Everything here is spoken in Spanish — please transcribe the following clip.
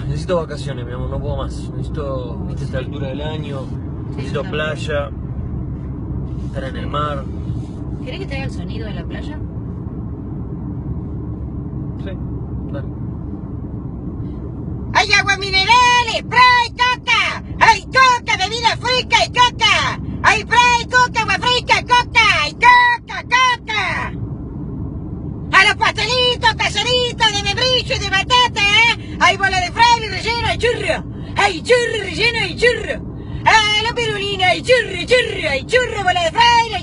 Necesito vacaciones, mi amor, no puedo más. Necesito, viste, esta altura del año. Necesito playa, estar en el mar. ¿Querés que te haga el sonido de la playa? Sí, dale. ¡Hay agua mineral, spray, coca! ¡Hay coca, bebida fresca y coca! ¡Hay spray, coca, agua fresca, coca! ¡Y coca, coca! ¡A los pastelitos caseritos de membrillo y de batata, ¡hay bola de fraile relleno y churro! ¡Hay churro relleno y churro! ¡Ah, la pirulina y churro, churro! ¡Hay churro, bola de fraile!